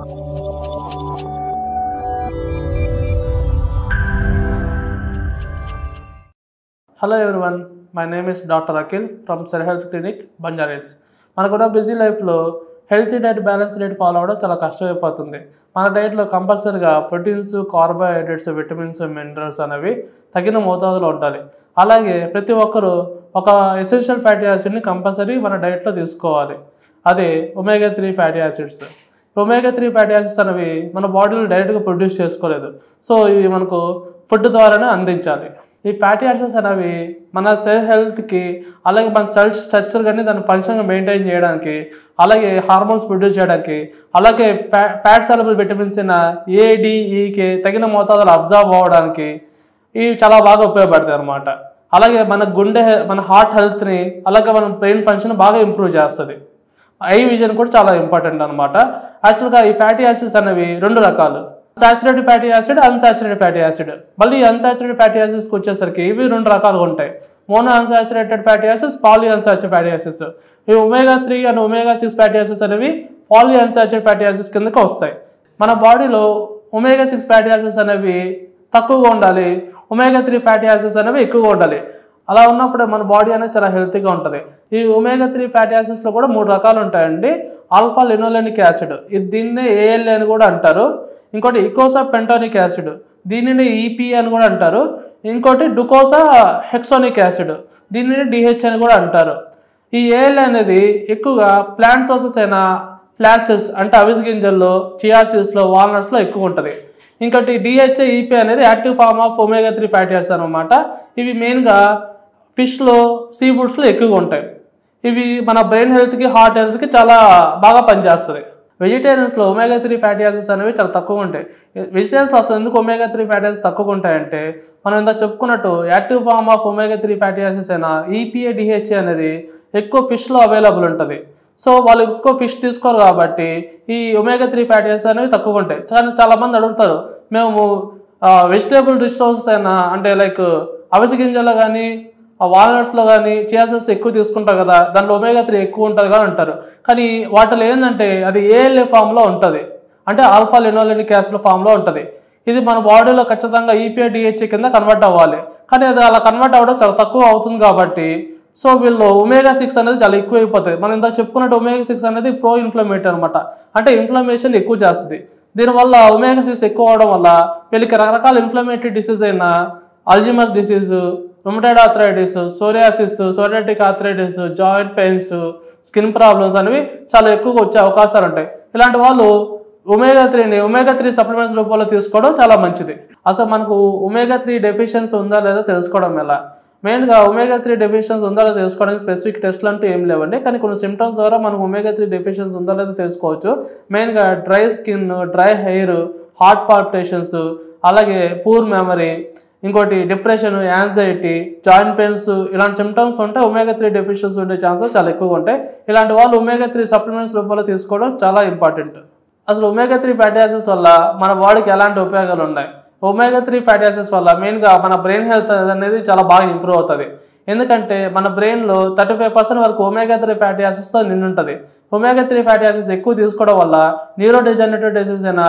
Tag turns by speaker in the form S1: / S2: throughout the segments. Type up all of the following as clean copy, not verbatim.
S1: Hello everyone, my name is Dr. Akhil from Cell Health Clinic, Banjaris. మనకున్న busy లైఫ్లో healthy diet balance diet follow అవ్వడం చాలా కష్టమైపోతుంది. మన డైట్లో కంపల్సరీగా ప్రోటీన్స్, కార్బోహైడ్రేట్స్, విటమిన్స్, మినరల్స్ అనేవి తగిన మోతాదులో ఉండాలి. అలాగే ప్రతి ఒక్కరూ ఒక ఎసెన్షియల్ ఫ్యాటీ యాసిడ్ని కంపల్సరీ మన డైట్లో తీసుకోవాలి. అదే omega 3 fatty acids. Omega 3 fatty acids అనేవి మన బాడీలో డైరెక్ట్గా ప్రొడ్యూస్ చేసుకోలేదు. సో ఇవి మనకు ఫుడ్ ద్వారానే అందించాలి. ఈ ఫ్యాటీ యాసిడ్స్ అనేవి మన సెల్ హెల్త్కి, అలాగే మన సెల్ స్ట్రక్చర్ కానీ దాన్ని ఫంక్షన్గా మెయింటైన్ చేయడానికి, అలాగే హార్మోన్స్ ప్రొడ్యూస్ చేయడానికి, అలాగే ఫ్యాట్ సాల్యుబుల్ విటమిన్స్ అయిన ఏ, డి, ఈకి తగిన మోతాదులో అబ్జర్వ్ అవ్వడానికి ఇవి చాలా బాగా ఉపయోగపడతాయి అన్నమాట. అలాగే మన హార్ట్ హెల్త్ని, అలాగే మన బ్రెయిన్ ఫంక్షన్ బాగా ఇంప్రూవ్ చేస్తుంది. ఐ విజన్ కూడా చాలా ఇంపార్టెంట్ అనమాట. యాక్చువల్గా ఈ ఫ్యాటీ యాసిడ్స్ అనేవి 2 రకాలు, saturated fatty acid, unsaturated fatty acid. మళ్ళీ అన్సాచురేటెడ్ ఫ్యాటీ యాసిడ్స్కి వచ్చేసరికి ఇవి 2 రకాలుగా ఉంటాయి. Mono unsaturated fatty acids, poly unsaturated fatty acids. ఈ omega 3 and omega 6 fatty acids అనేవి పాలీ అన్సాచురేటెడ్ ఫ్యాటీ యాసిడ్స్ కిందకి వస్తాయి. మన బాడీలో ఒమేగా 6 ఫ్యాటీ యాసిడ్స్ అనేవి తక్కువగా ఉండాలి, ఒమేగా 3 ఫ్యాటీ యాసిడ్స్ అనేవి ఎక్కువగా ఉండాలి. అలా ఉన్నప్పుడు మన బాడీ అనేది చాలా హెల్తీగా ఉంటుంది. ఈ ఒమేగా 3 ఫ్యాటీ యాసిడ్స్లో కూడా 3 రకాలు ఉంటాయండి. ఆల్ఫా లినోలెనిక్ యాసిడ్, దీన్నే ఏఎల్ఏ అని కూడా అంటారు. ఇంకోటి ఇకోసా పెంటోనిక్ యాసిడ్, దీనిని ఈపీఏ అని కూడా అంటారు. ఇంకోటి డుకోసా హెక్సోనిక్ యాసిడ్, దీనిని డిహెచ్ అని కూడా అంటారు. ఈ ఏఎల్ఏ అనేది ఎక్కువగా ప్లాంట్ సోర్సెస్ అయిన ఫ్లాసెస్ అంటే అవిసె గింజల్లో, చియా సీడ్స్లో, వాల్నట్స్లో ఎక్కువ ఉంటుంది. ఇంకోటి డిహెచ్ఏ, ఈపీ అనేది active form of omega 3 fatty acids అనమాట. ఇవి మెయిన్గా ఫిష్లో, సీ ఫుడ్స్లో ఎక్కువగా ఉంటాయి. ఇవి మన బ్రెయిన్ హెల్త్కి, హార్ట్ హెల్త్కి చాలా బాగా పనిచేస్తుంది. వెజిటేరియన్స్లో ఒమేగా 3 ఫ్యాటీ యాసిడ్స్ అనేవి చాలా తక్కువగా ఉంటాయి. వెజిటేరియన్స్లో అసలు ఎందుకు ఒమేగా 3 ఫ్యాటీ యాసిడ్స్ తక్కువగా ఉంటాయంటే, మనం ఇంత చెప్పుకున్నట్టు active form of omega 3 fatty acids అయిన ఈపీఏ, డిహెచ్ఏ అనేది ఎక్కువ ఫిష్లో అవైలబుల్ ఉంటుంది. సో వాళ్ళు ఎక్కువ ఫిష్ తీసుకోరు కాబట్టి ఈ ఒమేగా 3 ఫ్యాటీ యాసిడ్స్ అనేవి తక్కువగా ఉంటాయి. కానీ చాలామంది అడుగుతారు, మేము వెజిటేబుల్ రిసోర్సెస్ అయినా అంటే లైక్ అవిసె గింజల్లో కానీ, వాల్నట్స్లో కానీ చియా సీడ్స్ ఎక్కువ తీసుకుంటారు కదా, దాంట్లో ఒమేగా 3 ఎక్కువ ఉంటుంది కదా అంటారు. కానీ వాటిలో ఏంటంటే అది ఏఎల్ఏ ఫామ్లో ఉంటుంది, అంటే ఆల్ఫా లినోలెనిక్ యాసిడ్ ఫామ్లో ఉంటుంది. ఇది మన బాడీలో ఖచ్చితంగా ఈపీఏ, డిహెచ్ఏ కింద కన్వర్ట్ అవ్వాలి. కానీ అది అలా కన్వర్ట్ అవ్వడం చాలా తక్కువ అవుతుంది కాబట్టి సో వీళ్ళు ఒమేగా 6 అనేది చాలా ఎక్కువ అయిపోతుంది. మనం ఇంత చెప్పుకున్నట్టు ఒమేగా 6 అనేది ప్రో ఇన్ఫ్లమేటరీ అనమాట, అంటే ఇన్ఫ్లమేషన్ ఎక్కువ చేస్తుంది. దీనివల్ల ఒమేగా 6 ఎక్కువ అవడం వల్ల వీళ్ళకి రకరకాల ఇన్ఫ్లమేటరీ డిసీజ్ అయిన Alzheimer's disease, rheumatoid arthritis, psoriasis, psoriatic arthritis, joint pains, skin problems అనేవి చాలా ఎక్కువగా వచ్చే అవకాశాలు ఉంటాయి. ఇలాంటి వాళ్ళు ఒమేగా 3 సప్లిమెంట్స్ రూపంలో తీసుకోవడం చాలా మంచిది. అసలు మనకు ఒమేగా 3 డెఫిషియన్సీ ఉందా లేదా తెలుసుకోవడం ఎలా? మెయిన్గా ఒమేగా 3 డెఫిషియన్సీ ఉందా లేదా తెలుసుకోవడానికి స్పెసిఫిక్ టెస్ట్లు అంటూ ఏం లేవండి. కానీ కొన్ని సిమ్టమ్స్ ద్వారా మనకు ఒమేగా 3 డెఫిషియన్సీ ఉందా లేదా తెలుసుకోవచ్చు. మెయిన్గా dry skin, dry hair, heart palpitations, అలాగే పూర్ మెమరీ, ఇంకోటి డిప్రెషన్, యాంగ్జైటీ, జాయింట్ పెయిన్స్, ఇలాంటి సిమ్టమ్స్ ఉంటే ఒమేగా 3 డెఫిషియన్సీ ఉండే ఛాన్సెస్ చాలా ఎక్కువగా ఉంటాయి. ఇలాంటి వాళ్ళు ఒమేగా 3 సప్లిమెంట్స్ రూపంలో తీసుకోవడం చాలా ఇంపార్టెంట్. అసలు ఒమేగా 3 ఫ్యాటీ యాసిడ్స్ వల్ల మన బాడీకి ఎలాంటి ఉపయోగాలు ఉన్నాయి? ఒమేగా 3 ఫ్యాటీ యాసిడ్స్ వల్ల మెయిన్గా మన బ్రెయిన్ హెల్త్ అనేది చాలా బాగా ఇంప్రూవ్ అవుతుంది. ఎందుకంటే మన బ్రెయిన్లో 35% వరకు ఒమేగా 3 ఫ్యాటీ యాసిడ్స్తో నిండుంటుంది. ఒమేగా 3 ఫ్యాటీ యాసిడ్స్ ఎక్కువ తీసుకోవడం వల్ల న్యూరో డిజనరేటివ్ డిసీజ్ అయిన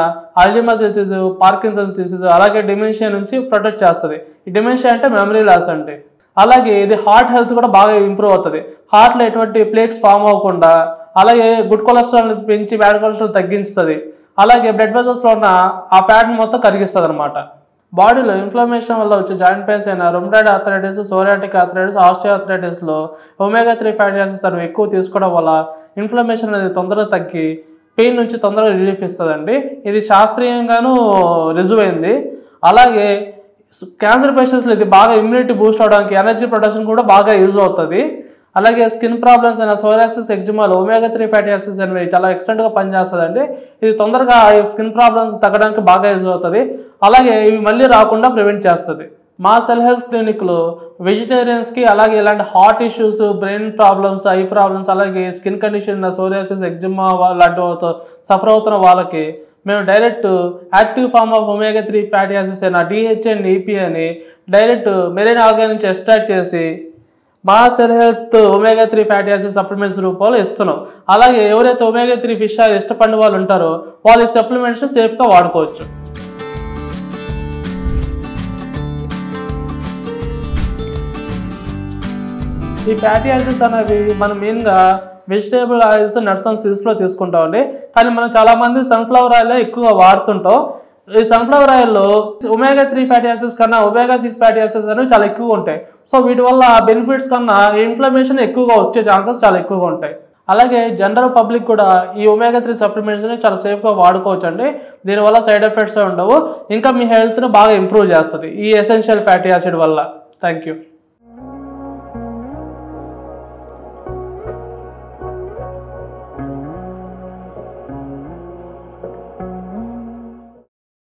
S1: అల్జీమర్స్ డిసీజ్, పార్కిన్సన్స్ డిసీజ్, అలాగే డిమెన్షియా నుంచి ప్రొటెక్ట్ చేస్తుంది. ఈ డిమెన్షియా అంటే మెమరీ లాస్ అంటే. అలాగే ఇది హార్ట్ హెల్త్ కూడా బాగా ఇంప్రూవ్ అవుతుంది. హార్ట్లో ఎటువంటి ప్లేక్స్ ఫామ్ అవ్వకుండా, అలాగే గుడ్ కొలెస్ట్రాల్ పెంచి బ్యాడ్ కొలెస్ట్రాల్ తగ్గిస్తుంది. అలాగే బ్లడ్ వెజల్స్లో ఉన్న ఆ ఫ్యాట్ని మొత్తం కరిగిస్తుంది అనమాట. బాడీలో ఇన్ఫ్లమేషన్ వల్ల వచ్చే జాయింట్ పెయిన్స్ అయిన rheumatoid arthritis, psoriatic arthritis, osteo ఆర్థరైటిస్లో ఒమేగా 3 ఫ్యాటీ యాసిడ్స్ అనేవి ఎక్కువ తీసుకోవడం వల్ల ఇన్ఫ్లమేషన్ అనేది తొందరగా తగ్గి పెయిన్ నుంచి తొందరగా రిలీఫ్ ఇస్తుందండి. ఇది శాస్త్రీయంగానూ రుజువు అయింది. అలాగే క్యాన్సర్ పేషెంట్స్లో ఇది బాగా ఇమ్యూనిటీ బూస్ట్ అవడానికి, ఎనర్జీ ప్రొడక్షన్ కూడా బాగా యూజ్ అవుతుంది. అలాగే స్కిన్ ప్రాబ్లమ్స్ అయిన సోరియాసిస్, ఎగ్జిమాలో ఒమేగా 3 ఫ్యాటీ యాసిడ్స్ అనేవి చాలా ఎక్స్టెంట్గా పనిచేస్తుందండి. ఇది తొందరగా స్కిన్ ప్రాబ్లమ్స్ తగ్గడానికి బాగా యూజ్ అవుతుంది. అలాగే ఇవి మళ్ళీ రాకుండా ప్రివెంట్ చేస్తుంది. మా సెల్ హెల్త్ క్లినిక్లో వెజిటేరియన్స్కి, అలాగే ఇలాంటి heart issues, brain problems, eye problems, అలాగే స్కిన్ కండిషన్ సోరియాసిస్, ఎగ్జిమా లాంటి సఫర్ అవుతున్న వాళ్ళకి మేము direct active form of omega 3 fatty acids అయిన డిహెచ్ఏ అండ్ ఈపీ అని డైరెక్ట్ మెరైన్ ఆర్గాన్ నుంచి ఎక్స్ట్రాక్ట్ చేసి మా cell health omega-3 fatty acid supplements రూపంలో ఇస్తున్నాం. అలాగే ఎవరైతే omega-3 ఫిష్ ఆయిల్ ఇష్టపడిన వాళ్ళు ఉంటారో వాళ్ళు ఈ సప్లిమెంట్స్ సేఫ్గా వాడుకోవచ్చు. ఈ ఫ్యాటీ యాసిడ్స్ అనేవి మనం మెయిన్గా వెజిటేబుల్ ఆయిల్స్, నట్స్ అండ్ సీడ్స్లో తీసుకుంటామండి. కానీ మనం చాలామంది సన్ఫ్లవర్ ఆయిల్ ఎక్కువగా వాడుతుంటాం. ఈ సన్ఫ్లవర్ ఆయిల్లో omega-3 ఫ్యాటీ యాసిడ్స్ కన్నా omega-6 ఫ్యాటీ యాసిడ్స్ అనేవి చాలా ఎక్కువగా ఉంటాయి. సో వీటి వల్ల బెనిఫిట్స్ కన్నా ఇన్ఫ్లమేషన్ ఎక్కువగా వచ్చే ఛాన్సెస్ చాలా ఎక్కువగా ఉంటాయి. అలాగే జనరల్ పబ్లిక్ కూడా ఈ omega-3 సప్లిమెంట్స్ని చాలా సేఫ్గా వాడుకోవచ్చు అండి. దీనివల్ల సైడ్ ఎఫెక్ట్స్ ఉండవు, ఇంకా మీ హెల్త్ని బాగా ఇంప్రూవ్ చేస్తుంది ఈ ఎసెన్షియల్ ఫ్యాటీ యాసిడ్ వల్ల. Thank you.